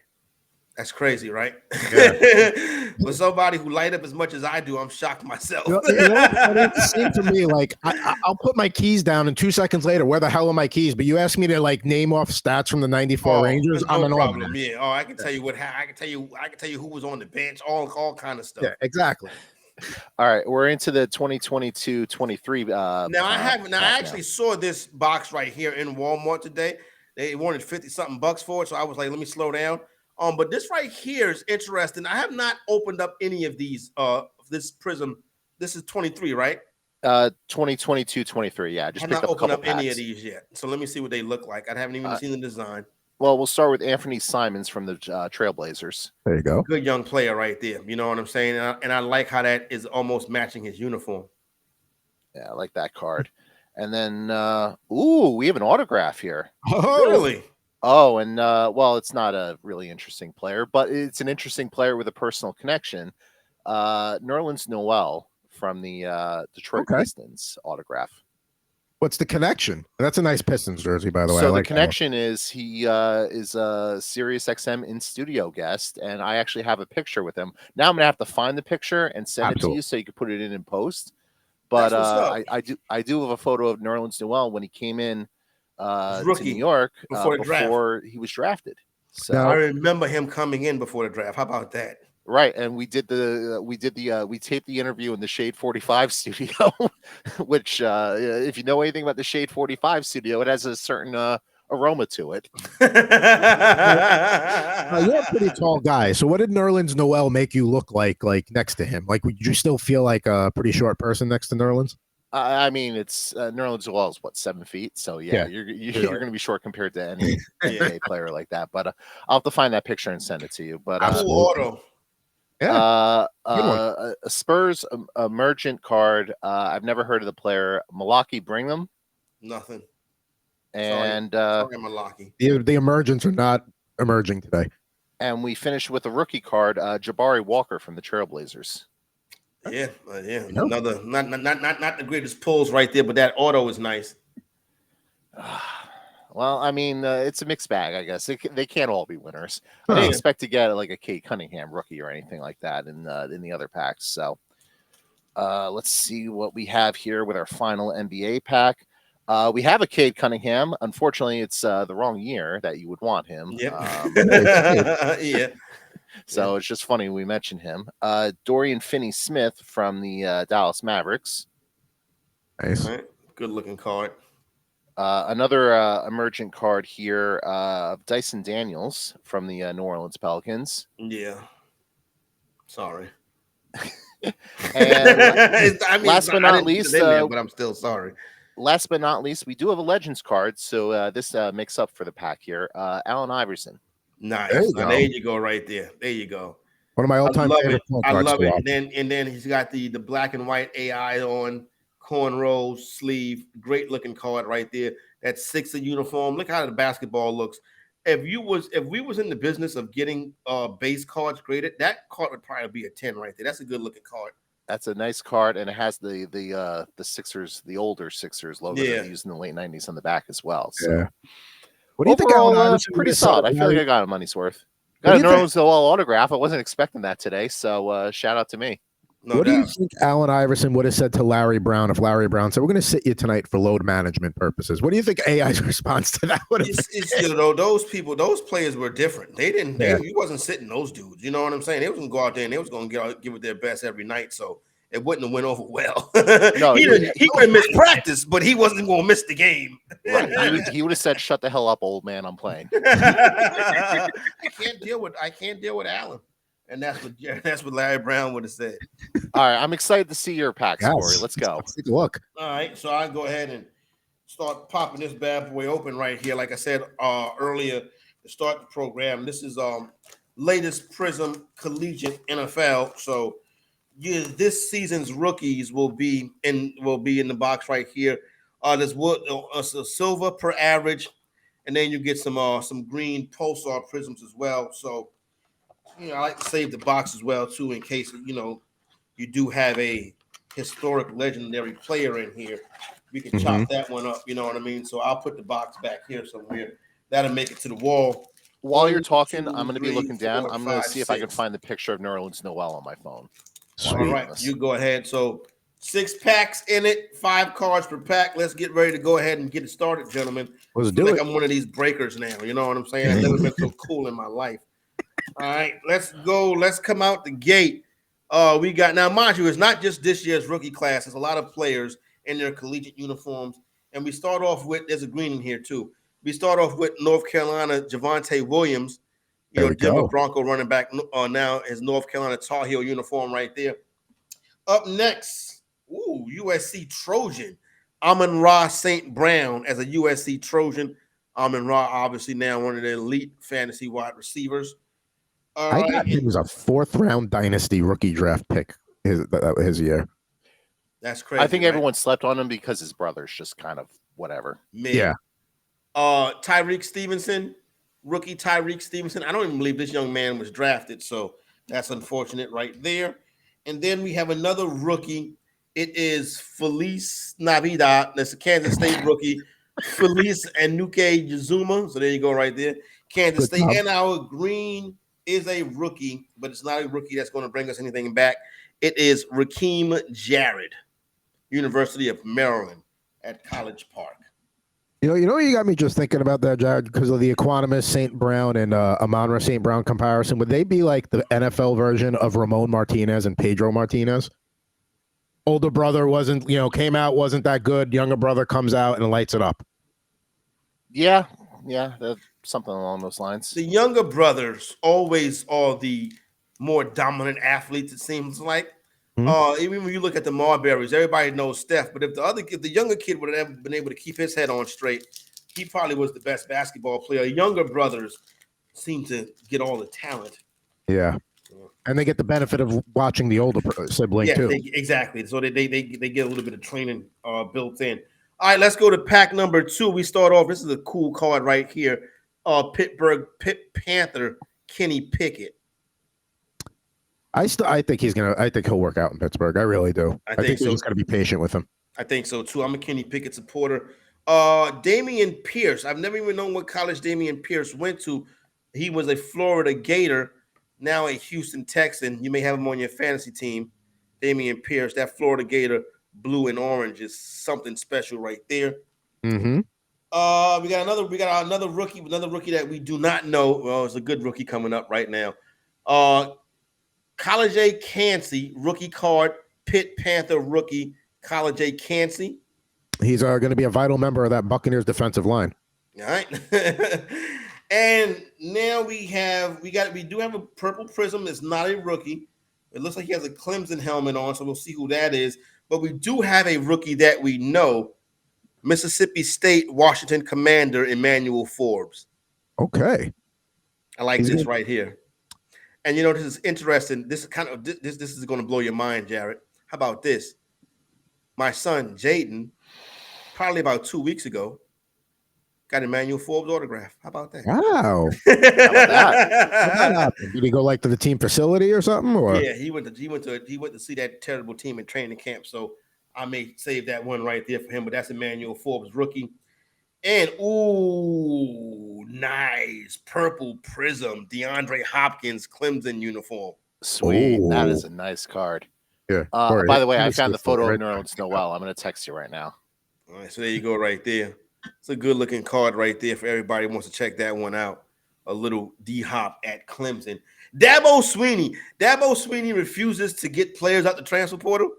Speaker 3: That's crazy, right? Yeah. For somebody who light up as much as I do, I'm shocked myself.
Speaker 1: It seemed to me like I'll put my keys down, and 2 seconds later, where the hell are my keys? But you ask me to like name off stats from the '94 Rangers. I'm an problem.
Speaker 3: Yeah. Oh, I can tell you I can tell you who was on the bench. All kind of stuff.
Speaker 1: Yeah, exactly.
Speaker 2: All right, we're into the 2022-23.
Speaker 3: I actually saw this box right here in Walmart today. They wanted 50-something bucks for it, so I was like, let me slow down. But this right here is interesting. I have not opened up any of these. This Prizm, this is 23, right?
Speaker 2: 2022-23. Yeah,
Speaker 3: just picked up a couple packs. Any of these yet. So let me see what they look like. I haven't even seen the design.
Speaker 2: Well, we'll start with Anthony Simons from the Trailblazers.
Speaker 1: There you go.
Speaker 3: Good young player right there. You know what I'm saying? And I like how that is almost matching his uniform.
Speaker 2: Yeah, I like that card. And then, we have an autograph here.
Speaker 3: Oh, really?
Speaker 2: Oh, and well, it's not a really interesting player, but it's an interesting player with a personal connection. Nerlens Noel from the Detroit Pistons autograph.
Speaker 1: What's the connection? That's a nice Pistons jersey, by the way.
Speaker 2: So the connection is he is a Sirius XM in studio guest, and I actually have a picture with him. Now I'm gonna have to find the picture and send it to you so you can put it in post. But I do have a photo of Nerlens Noel when he came in to New York before he was drafted. So
Speaker 3: I remember him coming in before the draft. How about that?
Speaker 2: Right, and we taped the interview in the Shade 45 studio, which if you know anything about the Shade 45 studio, it has a certain aroma to it.
Speaker 1: You're a pretty tall guy. So what did Nerlens Noel make you look like next to him? Like, would you still feel like a pretty short person next to Nerlens?
Speaker 2: I mean, it's Nerlens Noel is what, 7 feet. So yeah. You're going to be short compared to any NBA player like that. But I'll have to find that picture and send it to you. But
Speaker 3: auto.
Speaker 1: Yeah.
Speaker 2: A Spurs emergent card. I've never heard of the player. Milwaukee Brigham.
Speaker 3: Nothing.
Speaker 2: And
Speaker 3: sorry, Milwaukee.
Speaker 1: The emergents are not emerging today.
Speaker 2: And we finished with a rookie card, Jabari Walker from the Trailblazers.
Speaker 3: Yeah. Another not the greatest pulls right there, but that auto is nice.
Speaker 2: Well, I mean, it's a mixed bag, I guess. They can't all be winners. I didn't expect to get like a Kate Cunningham rookie or anything like that in the other packs. So let's see what we have here with our final NBA pack. We have a Cade Cunningham. Unfortunately, it's the wrong year that you would want him.
Speaker 3: Yep. Yeah.
Speaker 2: So it's just funny we mentioned him. Dorian Finney-Smith from the Dallas Mavericks.
Speaker 1: Nice.
Speaker 3: Right. Good looking card.
Speaker 2: Another emergent card here of Dyson Daniels from the New Orleans Pelicans.
Speaker 3: Yeah. Sorry.
Speaker 2: And last but not least,
Speaker 3: but I'm still sorry.
Speaker 2: Last but not least, we do have a Legends card, so this makes up for the pack here. Allen Iverson.
Speaker 3: Nice. There you go, right there. There you go.
Speaker 1: One of my all-time favorite cards.
Speaker 3: I love it. And then he's got the black and white AI on, cornrows, sleeve. Great looking card right there. That 6er uniform. Look how the basketball looks. If we was in the business of getting base cards graded, that card would probably be a 10 right there. That's a good looking card.
Speaker 2: That's a nice card, and it has the Sixers, the older Sixers logo that they used in the late 90s on the back as well. So.
Speaker 1: Yeah. What do you think?
Speaker 2: Pretty solid. I feel like I got a money's worth. Got a Nerlens Noel autograph. I wasn't expecting that today, so shout out to me.
Speaker 1: What do you think Allen Iverson would have said to Larry Brown if Larry Brown said, "We're going to sit you tonight for load management purposes"? What do you think AI's response to that would have been?
Speaker 3: Those players were different. They didn't. He wasn't sitting those dudes. You know what I'm saying? They was going to go out there and they was going to give it their best every night. So it wouldn't have went over well. No, he would have missed practice, but he wasn't going to miss the game.
Speaker 2: Right. He would have said, "Shut the hell up, old man. I'm playing."
Speaker 3: I can't deal with Allen. And that's what Larry Brown would have said.
Speaker 2: All right, I'm excited to see your packs, Corey. Let's go.
Speaker 1: Let's take a look.
Speaker 3: All right, so I'll go ahead and start popping this bad boy open right here. Like I said earlier, to start the program, this is latest Prizm Collegiate NFL. So this season's rookies will be in the box right here. There's a silver per average, and then you get some green pulsar prisms as well. So I like to save the box as well too, in case you do have a historic legendary player in here. We can chop that one up. You know what I mean? So I'll put the box back here somewhere. That'll make it to the wall.
Speaker 2: While you're talking, I'm going to be looking down. I'm going to see if I can find the picture of Nerlens Noel on my phone.
Speaker 3: Sweet. All right, you go ahead. So 6 packs in it, 5 cards per pack. Let's get ready to go ahead and get it started, gentlemen.
Speaker 1: Let's do it.
Speaker 3: I'm one of these breakers now. You know what I'm saying? I've never been so cool in my life. All right, let's go. Let's come out the gate. We got now, mind you, it's not just this year's rookie class. There's a lot of players in their collegiate uniforms, and we start off with there's a green in here too. We start off with North Carolina Javonte Williams, Denver Bronco running back. Now his North Carolina Tar Heel uniform right there. Up next, USC Trojan Amon-Ra St. Brown as a USC Trojan. Amon-Ra obviously now one of the elite fantasy wide receivers.
Speaker 1: I got him as a 4th-round dynasty rookie draft pick his year.
Speaker 3: That's crazy.
Speaker 2: I think everyone slept on him because his brother's just kind of whatever.
Speaker 1: Yeah.
Speaker 3: Tyreek Stevenson, rookie Tyreek Stevenson. I don't even believe this young man was drafted, so that's unfortunate right there. And then we have another rookie. It is Felice Navidad. That's a Kansas State rookie, Felice Anuke Yazuma. So there you go right there. Kansas State. And our green is a rookie, but it's not a rookie that's going to bring us anything back. It is Raheem Jarrett, University of Maryland at College Park.
Speaker 1: You got me just thinking about that, Jared, because of the Equanimous St. Brown and Amon-Ra St. Brown comparison. Would they be like the NFL version of Ramon Martinez and Pedro Martinez? Older brother wasn't that good. Younger brother comes out and lights it up.
Speaker 2: Yeah, Yeah, something along those lines.
Speaker 3: The younger brothers always are the more dominant athletes, it seems like. Even when you look at the Marburys, everybody knows Steph, but if the younger kid would have ever been able to keep his head on straight, he probably was the best basketball player. Younger brothers seem to get all the talent.
Speaker 1: Yeah. And they get the benefit of watching the older sibling too.
Speaker 3: Exactly. So they get a little bit of training built in. All right, let's go to pack number 2. We start off. This is a cool card right here. Pittsburgh Panther Kenny Pickett.
Speaker 1: I think he'll work out in Pittsburgh. I really do. I think so. He's got to be patient with him.
Speaker 3: I think so too. I'm a Kenny Pickett supporter. Damian Pierce. I've never even known what college Damian Pierce went to. He was a Florida Gator, now a Houston Texan. You may have him on your fantasy team. Damian Pierce, that Florida Gator, blue and orange is something special right there.
Speaker 1: Mm-hmm.
Speaker 3: We got another rookie that we do not know. Well, it's a good rookie coming up right now. College A Cansey, rookie card, Pitt Panther rookie, College A Cansey.
Speaker 1: He's going to be a vital member of that Buccaneers defensive line.
Speaker 3: All right. And now we do have a purple prism. It's not a rookie. It looks like he has a Clemson helmet on, so we'll see who that is. But we do have a rookie that we know, Mississippi State Washington Commander Emmanuel Forbes.
Speaker 1: Okay.
Speaker 3: I like this right here. And this is interesting. This is going to blow your mind, Jared. How about this? My son Jaden, probably about 2 weeks ago, got Emmanuel Forbes autograph. How about that?
Speaker 1: Wow.
Speaker 2: How about that?
Speaker 1: Did he go to the team facility or something? Or?
Speaker 3: Yeah, he went to see that terrible team in training camp. So I may save that one right there for him. But that's Emmanuel Forbes, rookie. And nice purple prism, DeAndre Hopkins Clemson uniform.
Speaker 2: Sweet, that is a nice card.
Speaker 1: Yeah.
Speaker 2: By the way, I found the photo of Nerlens Noel. I'm going to text you right now.
Speaker 3: All right, so there you go, right there. It's a good looking card right there for everybody who wants to check that one out. A little D-Hop at Clemson. Dabo Swinney refuses to get players out the transfer portal.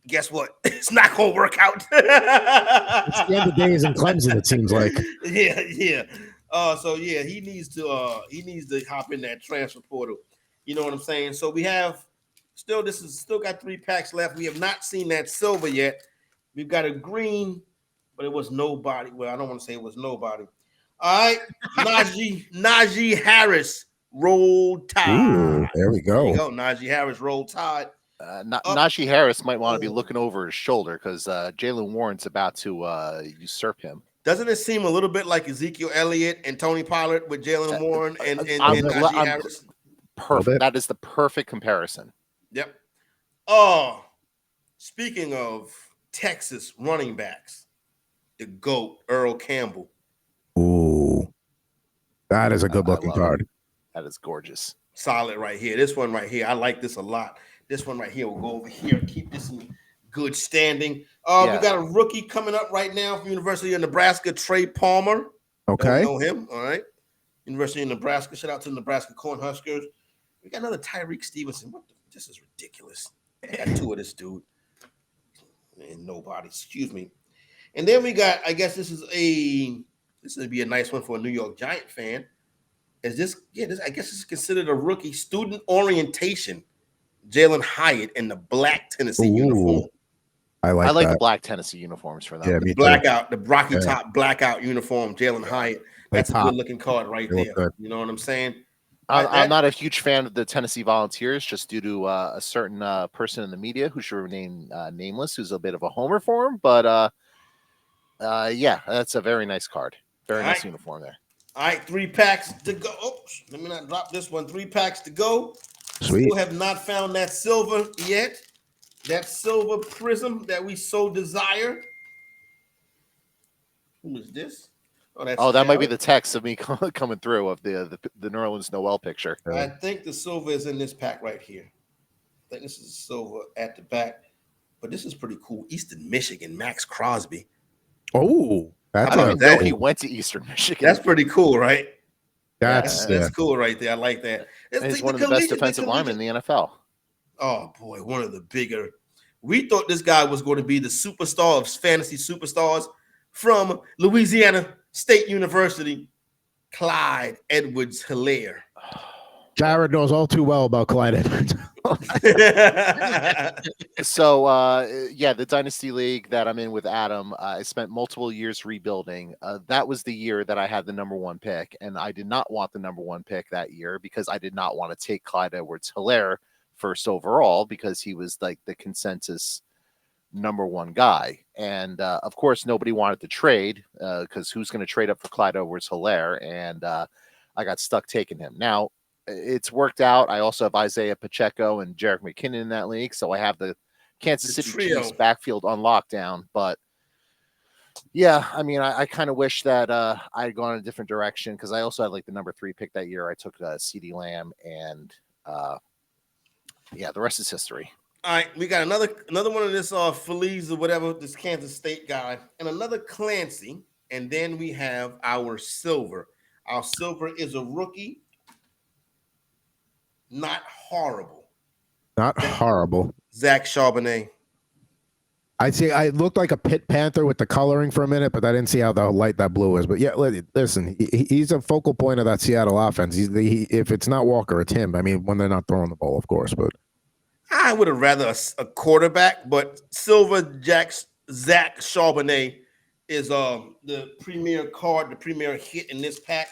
Speaker 3: Guess what? It's not going to work out.
Speaker 1: It's the end of days in Clemson, it seems like.
Speaker 3: Yeah. He needs to hop in that transfer portal. You know what I'm saying? So we have still got 3 packs left. We have not seen that silver yet. We've got a green, but it was nobody. Well, I don't want to say it was nobody. All right, Najee Harris, Roll Tide.
Speaker 1: Ooh, there we go.
Speaker 3: Najee Harris, Roll Tide.
Speaker 2: Najee Harris might want to be looking over his shoulder because Jalen Warren's about to usurp him.
Speaker 3: Doesn't it seem a little bit like Ezekiel Elliott and Tony Pollard with Jalen Warren and Najee Harris?
Speaker 2: Perfect. That is the perfect comparison.
Speaker 3: Yep. Speaking of Texas running backs, the GOAT, Earl Campbell.
Speaker 1: Ooh, that is a good-looking card.
Speaker 2: That is gorgeous.
Speaker 3: Solid right here. This one right here, I like this a lot. This one right here will go over here. Keep this in good standing. We got a rookie coming up right now from University of Nebraska, Trey Palmer.
Speaker 1: Okay.
Speaker 3: Don't know him. All right. University of Nebraska. Shout out to the Nebraska Cornhuskers. We got another Tyreek Stevenson. This is ridiculous. I got 2 of this dude. And nobody. Excuse me. And then we got, I guess this would be a nice one for a New York Giant fan. I guess this is considered a rookie student orientation. Jalen Hyatt in the black Tennessee uniform.
Speaker 1: I like
Speaker 2: the black Tennessee uniforms for them.
Speaker 1: Yeah,
Speaker 3: the blackout, the Rocky top blackout uniform, Jalen Hyatt. That's a good looking card right there. Good. You know what I'm saying?
Speaker 2: I'm not a huge fan of the Tennessee Volunteers just due to a certain person in the media who should remain nameless, who's a bit of a homer for him. But that's a very nice card. Very nice uniform there.
Speaker 3: All right, 3 packs to go. Oops, let me not drop this one. 3 packs to go.
Speaker 1: Sweet.
Speaker 3: Still have not found that silver yet. That silver prism that we so desire. Who is this?
Speaker 2: That might be the text of me coming through of the Nerlens Noel picture.
Speaker 3: I think the silver is in this pack right here. I think this is silver at the back. But this is pretty cool. Eastern Michigan, Max Crosby.
Speaker 1: Oh,
Speaker 2: I don't even know he went to Eastern Michigan.
Speaker 3: That's pretty cool, right?
Speaker 1: That's
Speaker 3: cool right there. I like that.
Speaker 2: He's one of the best defensive linemen in the NFL.
Speaker 3: Oh, boy, one of the bigger. We thought this guy was going to be the superstar of fantasy superstars from Louisiana. State University, Clyde Edwards-Helaire.
Speaker 1: Jared knows all too well about Clyde Edwards.
Speaker 2: So, yeah, the Dynasty League that I'm in with Adam, I spent multiple years rebuilding. That was the year that I had the #1 pick, and I did not want the #1 pick that year because I did not want to take Clyde Edwards-Helaire first overall because he was like the consensus #1 guy. And, of course, nobody wanted to trade because who's going to trade up for Clyde Edwards-Helaire? And I got stuck taking him. Now, it's worked out. I also have Isaiah Pacheco and Jerick McKinnon in that league, so I have the Kansas City Chiefs backfield on lockdown. But yeah, I mean, I kind of wish that I had gone a different direction because I also had like the #3 pick that year. I took CeeDee Lamb, and yeah, the rest is history.
Speaker 3: All right, we got another one of this Feliz or whatever, this Kansas State guy, and another Clancy, and then we have our silver. Our silver is a rookie. Not horrible.
Speaker 1: Not horrible.
Speaker 3: Zach Charbonnet.
Speaker 1: I see. I looked like a pit panther with the coloring for a minute, but I didn't see how the light that blue is. But yeah, listen, he's a focal point of that Seattle offense. If it's not Walker, it's him. I mean, when they're not throwing the ball, of course. But
Speaker 3: I would have rather a quarterback. But Silver Zach Charbonnet is the premier card, the premier hit in this pack.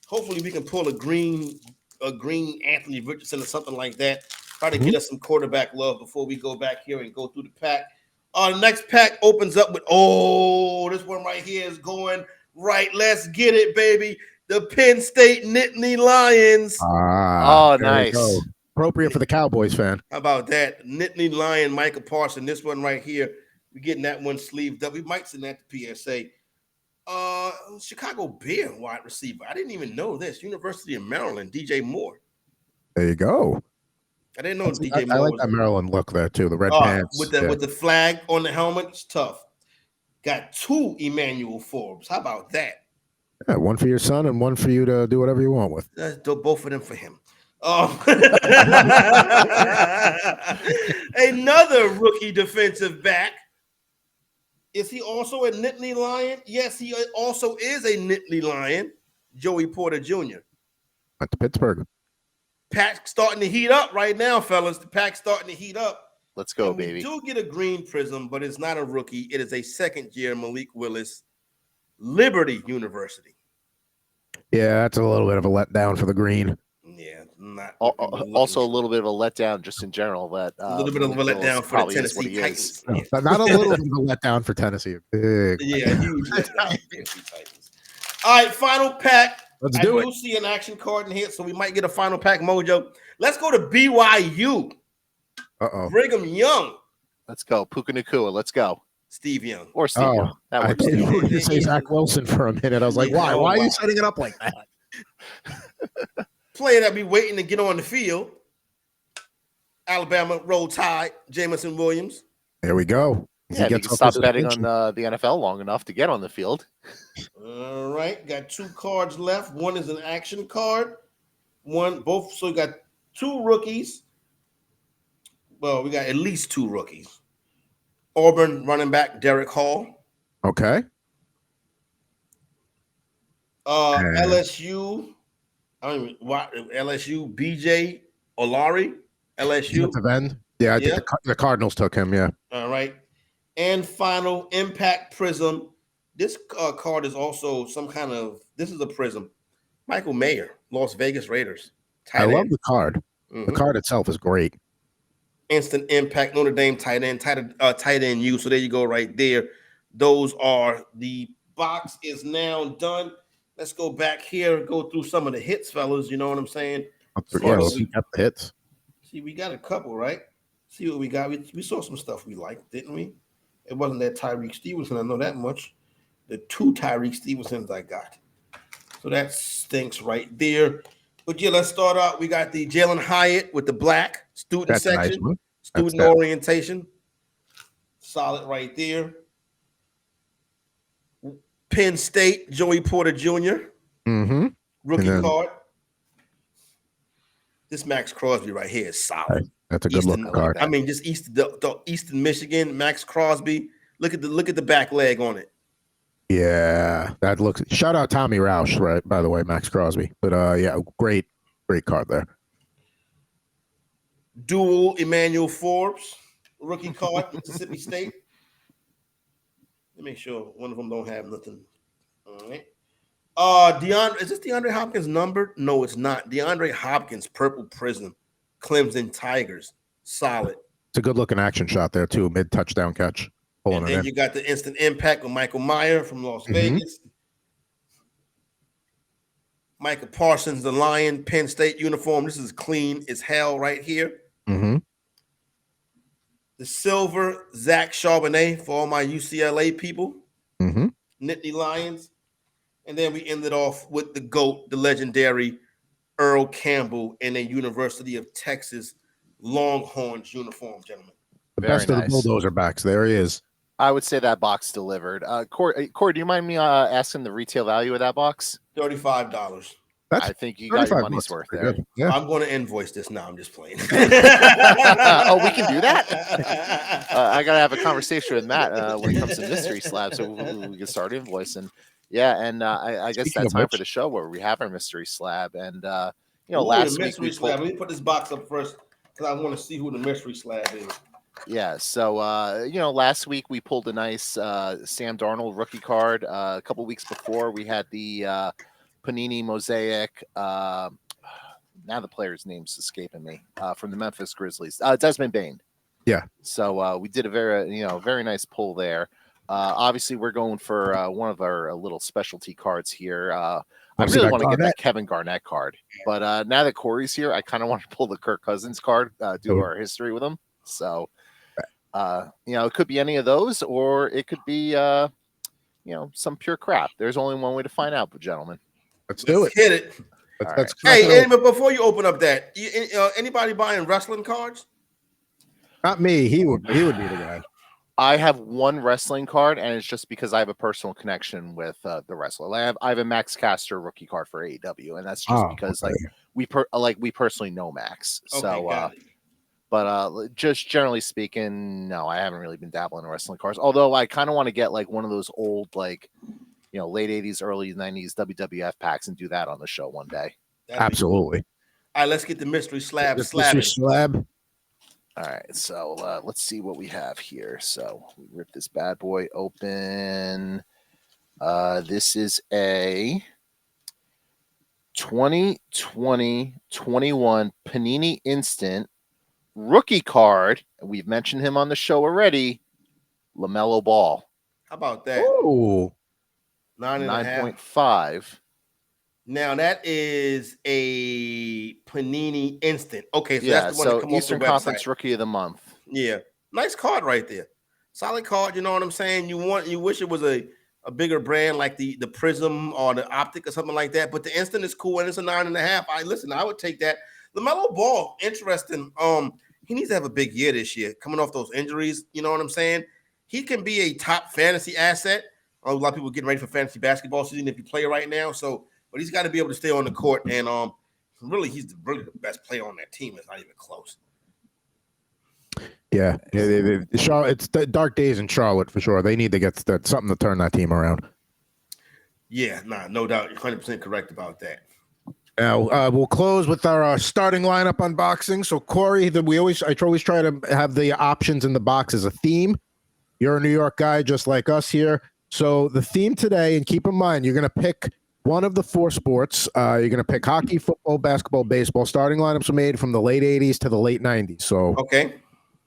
Speaker 3: Hopefully, we can pull a green Anthony Richardson or something like that. Try to get us some quarterback love before we go back here and go through the pack. The next pack opens up with, this one right here is going right. Let's get it, baby. The Penn State Nittany Lions.
Speaker 2: Nice.
Speaker 1: Appropriate for the Cowboys fan.
Speaker 3: How about that? Nittany Lion, Michael Parson. This one right here, we're getting that one sleeved up. We might send that to PSA. Chicago Bear wide receiver. I didn't even know this. University of Maryland, DJ Moore.
Speaker 1: There you go.
Speaker 3: I didn't know DJ Moore.
Speaker 1: I like that Maryland look there too. The red pants
Speaker 3: with the flag on the helmet. It's tough. Got 2 Emmanuel Forbes. How about that?
Speaker 1: Yeah, one for your son and one for you to do whatever you want with.
Speaker 3: Both of them for him. Another rookie defensive back. Is he also a Nittany Lion? Yes, he also is a Nittany Lion. Joey Porter Jr.
Speaker 1: At the Pittsburgh.
Speaker 3: Pack's starting to heat up right now, fellas. The pack's starting to heat up.
Speaker 2: Let's go, baby.
Speaker 3: We do get a green prism, but it's not a rookie. It is a second-year Malik Willis, Liberty University.
Speaker 1: Yeah, that's a little bit of a letdown for the green.
Speaker 3: Yeah, not
Speaker 2: also a little bit of a letdown just in general. That
Speaker 3: a little bit of a letdown for the Tennessee Titans.
Speaker 1: No, but not a little bit of a letdown for Tennessee. Big.
Speaker 3: Yeah, huge letdown for Tennessee Titans. All right, final pack. I do see an action card in here, so we might get a final pack mojo. Let's go to BYU. Brigham Young.
Speaker 2: Let's go. Puka Nacua. Let's go.
Speaker 3: Steve Young.
Speaker 2: Or Steve Young. That
Speaker 1: I thought you were going to say Zach Wilson for a minute. I was like, why? Why are you setting it up like that?
Speaker 3: Player that be waiting to get on the field. Alabama Roll Tide, Jamison Williams.
Speaker 1: There we go.
Speaker 2: Yeah, you can stop betting on the NFL long enough to get on the field.
Speaker 3: All right, got 2 cards left. One is an action card. So we got 2 rookies. Well, we got at least 2 rookies. Auburn running back Derek Hall.
Speaker 1: Okay.
Speaker 3: LSU. LSU BJ Olari. LSU.
Speaker 1: End. Yeah, I think the Cardinals took him. Yeah.
Speaker 3: All right. And final Impact Prism. This card is also this is a prism. Michael Mayer, Las Vegas Raiders.
Speaker 1: I love the card. The card itself is great.
Speaker 3: Instant Impact, Notre Dame tight end U. So there you go right there. Those are the box is now done. Let's go back here and go through some of the hits, fellas. You know what I'm saying?
Speaker 1: We got the hits.
Speaker 3: See, we got a couple, right? See what we got. We saw some stuff we liked, didn't we? It wasn't that Tyreek Stevenson. I know that much. The 2 Tyreek Stevensons I got. So that stinks right there. But yeah, let's start out. We got the Jalen Hyatt with the black student section, nice student orientation. Solid right there. Penn State, Joey Porter Jr. Rookie card. This Max Crosby right here is solid.
Speaker 1: That's a good looking card.
Speaker 3: I mean, just the Eastern Michigan, Max Crosby. Look at the back leg on it.
Speaker 1: Yeah, that looks. Shout out Tommy Roush, right? By the way, Max Crosby. But yeah, great card there.
Speaker 3: Dual Emmanuel Forbes rookie card, Mississippi State. Let me make sure one of them don't have nothing. All right. DeAndre, is this DeAndre Hopkins numbered? No, it's not. DeAndre Hopkins, purple prism, Clemson Tigers, solid.
Speaker 1: It's a good looking action shot there too, mid touchdown catch.
Speaker 3: And then you got the instant impact with Michael Meyer from Las Vegas. Micah Parsons, the Lion, Penn State uniform. This is clean as hell right here. The silver, Zach Charbonnet for all my UCLA people. Nittany Lions. And then we ended off with the GOAT, the legendary Earl Campbell in a University of Texas Longhorns uniform, gentlemen.
Speaker 1: The best of the bulldozer backs. There he is.
Speaker 2: I would say that box delivered. Corey, do you mind me asking the retail value of that box?
Speaker 3: $35.
Speaker 2: I think you got your money's worth there.
Speaker 3: Yeah. I'm going to invoice this now. I'm just playing.
Speaker 2: Oh, we can do that? I got to have a conversation with Matt when it comes to mystery slab, so we can start invoicing. Yeah, and I guess that's time for the show where we have our mystery slab. And, last week we
Speaker 3: slab. Let me put this box up first because I want to see who the mystery slab is.
Speaker 2: Yeah, so, last week we pulled a nice Sam Darnold rookie card. A couple weeks before we had the Panini Mosaic. Now the player's name's escaping me from the Memphis Grizzlies. Desmond Bain.
Speaker 1: Yeah.
Speaker 2: So we did a very nice pull there. Obviously, we're going for one of our little specialty cards here. I really want to get that Kevin Garnett card, but now that Corey's here, I kind of want to pull the Kirk Cousins card, do our history with him. So, it could be any of those, or it could be, some pure crap. There's only one way to find out, but gentlemen.
Speaker 1: Let's do it.
Speaker 3: Hit it. Hey, but before you open up that, anybody buying wrestling cards?
Speaker 1: Not me. He would be the guy.
Speaker 2: I have one wrestling card, and it's just because I have a personal connection with the wrestler. I have a Max Caster rookie card for AEW, and that's just because we personally know Max. So, but just generally speaking, no, I haven't really been dabbling in wrestling cards. Although I kind of want to get like one of those old late 80s, early 90s WWF packs and do that on the show one day.
Speaker 1: Absolutely.
Speaker 3: All right, let's get the mystery slab.
Speaker 1: Mystery slab.
Speaker 2: All right, so let's see what we have here. So we rip this bad boy open. This is a 2020-21 Panini Instant rookie card. We've mentioned him on the show already. LaMelo Ball.
Speaker 3: How about that?
Speaker 1: Oh,
Speaker 2: 9.5.
Speaker 3: Now that is a Panini Instant. Okay, so
Speaker 2: yeah,
Speaker 3: that's the one that
Speaker 2: so Eastern Conference Rookie of the Month.
Speaker 3: Yeah, nice card right there. Solid card. You know what I'm saying? You wish it was a bigger brand like the Prism or the Optic or something like that. But the Instant is cool, and it's a 9.5. I would take that. LaMelo Ball, interesting. He needs to have a big year this year, coming off those injuries. You know what I'm saying? He can be a top fantasy asset. A lot of people getting ready for fantasy basketball season if you play right now. So, but he's got to be able to stay on the court, and really, he's really the best player on that team. It's not even close.
Speaker 1: Yeah, it's the dark days in Charlotte for sure. They need to get something to turn that team around.
Speaker 3: Yeah, no doubt. You're 100% correct about that.
Speaker 1: Now we'll close with our starting lineup unboxing. So Corey, I always try to have the options in the box as a theme. You're a New York guy just like us here. So the theme today, and keep in mind, you're going to pick one of the four sports. You're going to pick hockey, football, basketball, baseball. Starting lineups are made from the late 80s to the late 90s. So
Speaker 3: okay.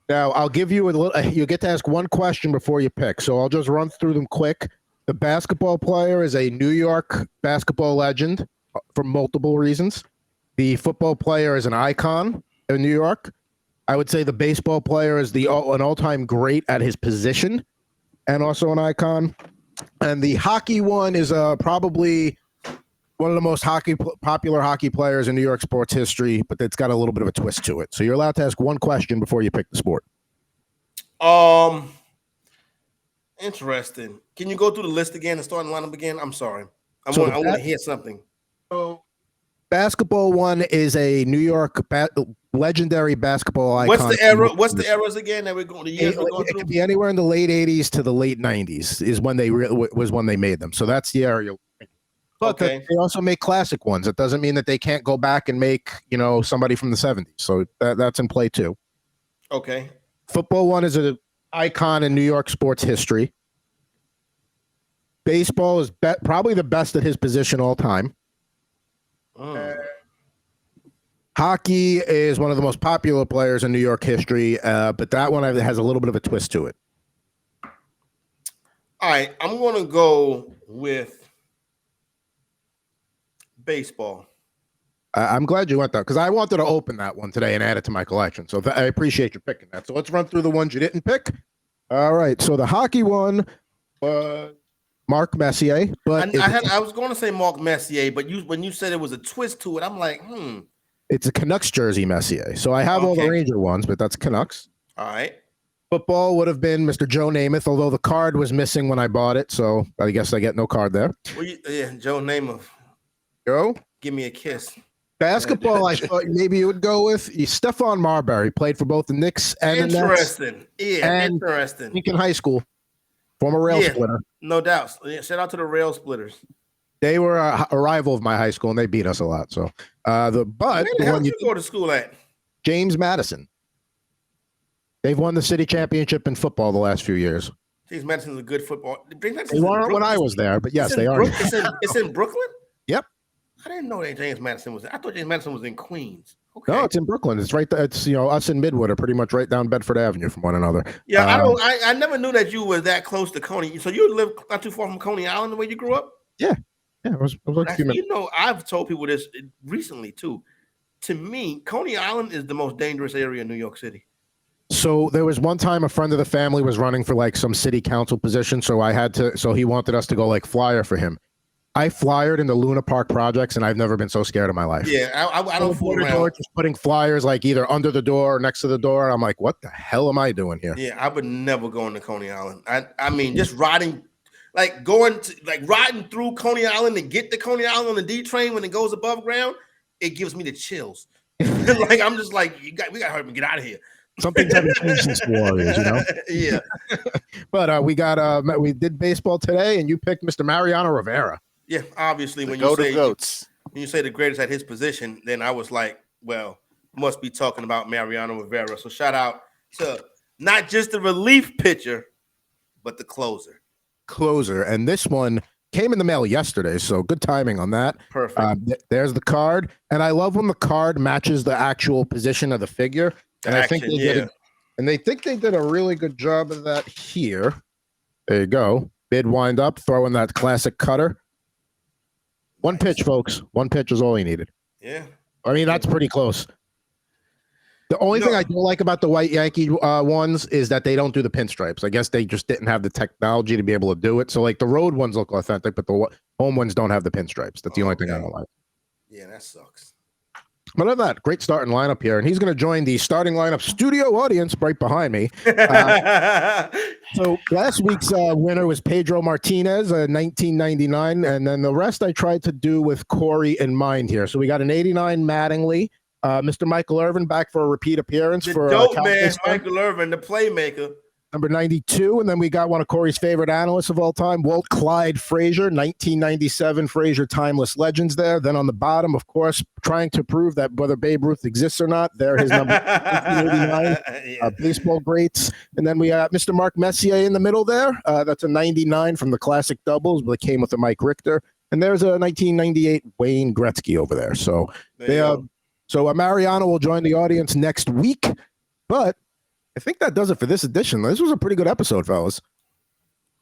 Speaker 1: Now I'll give you you get to ask one question before you pick. So I'll just run through them quick. The basketball player is a New York basketball legend for multiple reasons. The football player is an icon in New York. I would say the baseball player is an all-time great at his position and also an icon. And the hockey one is probably one of the most popular hockey players in New York sports history, but it's got a little bit of a twist to it. So you're allowed to ask one question before you pick the sport.
Speaker 3: Interesting. Can you go through the list again and start the lineup again? I'm sorry. I want to hear something.
Speaker 1: So Basketball one is a New York legendary basketball icon.
Speaker 3: What's the era? What's the eras again that we're going? The years we're going
Speaker 1: It
Speaker 3: through?
Speaker 1: could be anywhere in the late 80s to the late 90s is when they was when they made them. So that's the area. But
Speaker 3: Okay.
Speaker 1: they also make classic ones. It doesn't mean that they can't go back and make, somebody from the 70s. So that's in play too.
Speaker 3: Okay.
Speaker 1: Football one is an icon in New York sports history. Baseball is probably the best at his position all time. Hockey is one of the most popular players in New York history, but that one has a little bit of a twist to it.
Speaker 3: All right, I'm going to go with baseball.
Speaker 1: I'm glad you went there because I wanted to open that one today and add it to my collection. So I appreciate you picking that. So let's run through the ones you didn't pick. All right. So the hockey one, Mark Messier. But
Speaker 3: I was going to say Mark Messier, but when you said it was a twist to it, I'm like,
Speaker 1: It's a Canucks jersey Messier. So I have all the Ranger ones, but that's Canucks.
Speaker 3: All right.
Speaker 1: Football would have been Mr. Joe Namath, although the card was missing when I bought it. So I guess I get no card there.
Speaker 3: Well, Joe Namath.
Speaker 1: Joe?
Speaker 3: Give me a kiss.
Speaker 1: Basketball, I thought maybe you would go with Stephon Marbury. Played for both the Knicks and the Nets.
Speaker 3: Interesting.
Speaker 1: Lincoln High School. Former rail splitter.
Speaker 3: No doubt. Shout out to the rail splitters.
Speaker 1: They were a rival of my high school, and they beat us a lot. So,
Speaker 3: where the hell did you go to school at?
Speaker 1: James Madison. They've won the city championship in football the last few years.
Speaker 3: James Madison's a good football.
Speaker 1: They weren't when I was there, but yes, they are.
Speaker 3: It's in Brooklyn?
Speaker 1: Yep.
Speaker 3: I didn't know that James Madison was there. I thought James Madison was in Queens. Okay.
Speaker 1: No, it's in Brooklyn. It's right there. It's us and Midwood are pretty much right down Bedford Avenue from one another.
Speaker 3: Yeah, I never knew that you were that close to Coney. So you live not too far from Coney Island, the way you grew up?
Speaker 1: Yeah. Yeah, it was like a few minutes.
Speaker 3: I've told people this recently too. To me, Coney Island is the most dangerous area in New York City.
Speaker 1: So there was one time a friend of the family was running for like some city council position. So he wanted us to go like flyer for him. I flyered in the Luna Park projects, and I've never been so scared in my life.
Speaker 3: Yeah, I don't fool around.
Speaker 1: Just putting flyers like either under the door or next to the door. I'm like, what the hell am I doing here?
Speaker 3: Yeah, I would never go into Coney Island. I mean, just riding, riding through Coney Island and get to Coney Island on the D train when it goes above ground, it gives me the chills. I'm just like, we got to hurry and get out of here.
Speaker 1: Something's having changed since the Warriors,
Speaker 3: Yeah.
Speaker 1: But we did baseball today, and you picked Mr. Mariano Rivera.
Speaker 3: Yeah, obviously, when
Speaker 2: you say
Speaker 3: the greatest at his position, then I was like, well, must be talking about Mariano Rivera. So shout out to not just the relief pitcher, but the closer.
Speaker 1: And this one came in the mail yesterday, so good timing on that.
Speaker 3: Perfect.
Speaker 1: There's the card, and I love when the card matches the actual position of the figure. And I think they think they did a really good job of that here. There you go. Bid wind up, throwing that classic cutter. One pitch, folks. One pitch is all he needed.
Speaker 3: Yeah.
Speaker 1: I mean, that's pretty close. The only thing I don't like about the white Yankee ones is that they don't do the pinstripes. I guess they just didn't have the technology to be able to do it. So, like, the road ones look authentic, but the home ones don't have the pinstripes. That's the only thing I don't like.
Speaker 3: Yeah, that sucks.
Speaker 1: But other than that, great starting lineup here. And he's going to join the starting lineup studio audience right behind me. So last week's winner was Pedro Martinez, 1999. And then the rest I tried to do with Corey in mind here. So we got an 89 Mattingly. Mr. Michael Irvin back for a repeat appearance.
Speaker 3: The dope man, Michael Irvin, the playmaker.
Speaker 1: Number 92, and then we got one of Corey's favorite analysts of all time, Walt Clyde Frazier, 1997 Frazier Timeless Legends there. Then on the bottom, of course, trying to prove that whether Babe Ruth exists or not, there his number 1989, baseball greats. And then we got Mr. Mark Messier in the middle there. That's a 99 from the classic doubles, but it came with a Mike Richter. And there's a 1998 Wayne Gretzky over there. So Mariano will join the audience next week, but I think that does it for this edition. This was a pretty good episode, fellas.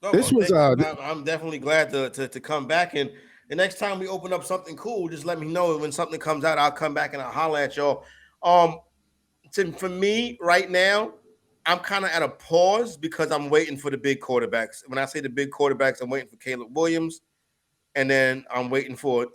Speaker 3: I'm definitely glad to come back. And the next time we open up something cool, just let me know. When something comes out, I'll come back and I'll holler at y'all. For me right now, I'm kind of at a pause because I'm waiting for the big quarterbacks. When I say the big quarterbacks, I'm waiting for Caleb Williams. And then I'm waiting for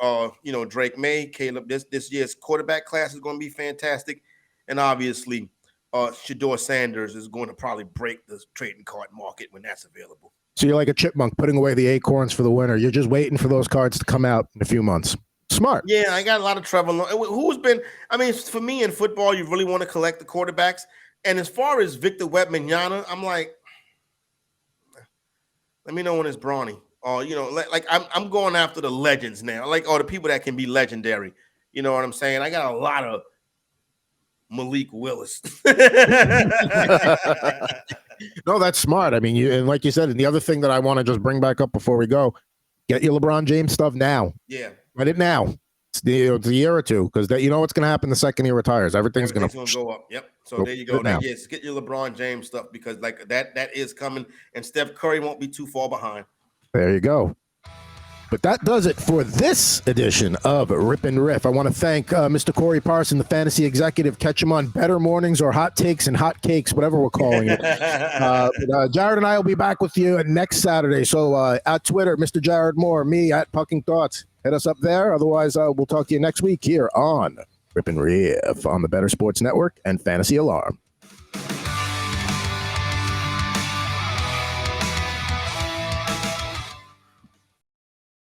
Speaker 3: Drake May. Caleb, this year's quarterback class is going to be fantastic. And obviously, Shedeur Sanders is going to probably break the trading card market when that's available.
Speaker 1: So you're like a chipmunk putting away the acorns for the winter. You're just waiting for those cards to come out in a few months. Smart.
Speaker 3: Yeah, I got a lot of Trevor Lawrence. Who's been? I mean, for me in football, you really want to collect the quarterbacks. And as far as Victor Wembanyama, I'm like, let me know when it's Brawny. Or like I'm going after the legends now, like the people that can be legendary. You know what I'm saying? I got a lot of Malik Willis.
Speaker 1: No, that's smart. I mean, and like you said, and the other thing that I want to just bring back up before we go, get your LeBron James stuff now.
Speaker 3: Yeah.
Speaker 1: Get it now. It's a year or two, because you know what's going to happen the second he retires. Everything's going
Speaker 3: to go up. Yep. So there you go. Yes, get your LeBron James stuff, because like that is coming, and Steph Curry won't be too far behind.
Speaker 1: There you go. But that does it for this edition of Rip N Riff. I want to thank Mr. Corey Parson, the fantasy executive. Catch him on Better Mornings or Hot Takes and Hot Cakes, whatever we're calling it. Jared and I will be back with you next Saturday. So at Twitter, Mr. Jared Moore, me at Pucking Thoughts. Hit us up there. Otherwise, we'll talk to you next week here on Rip N Riff on the Better Sports Network and Fantasy Alarm.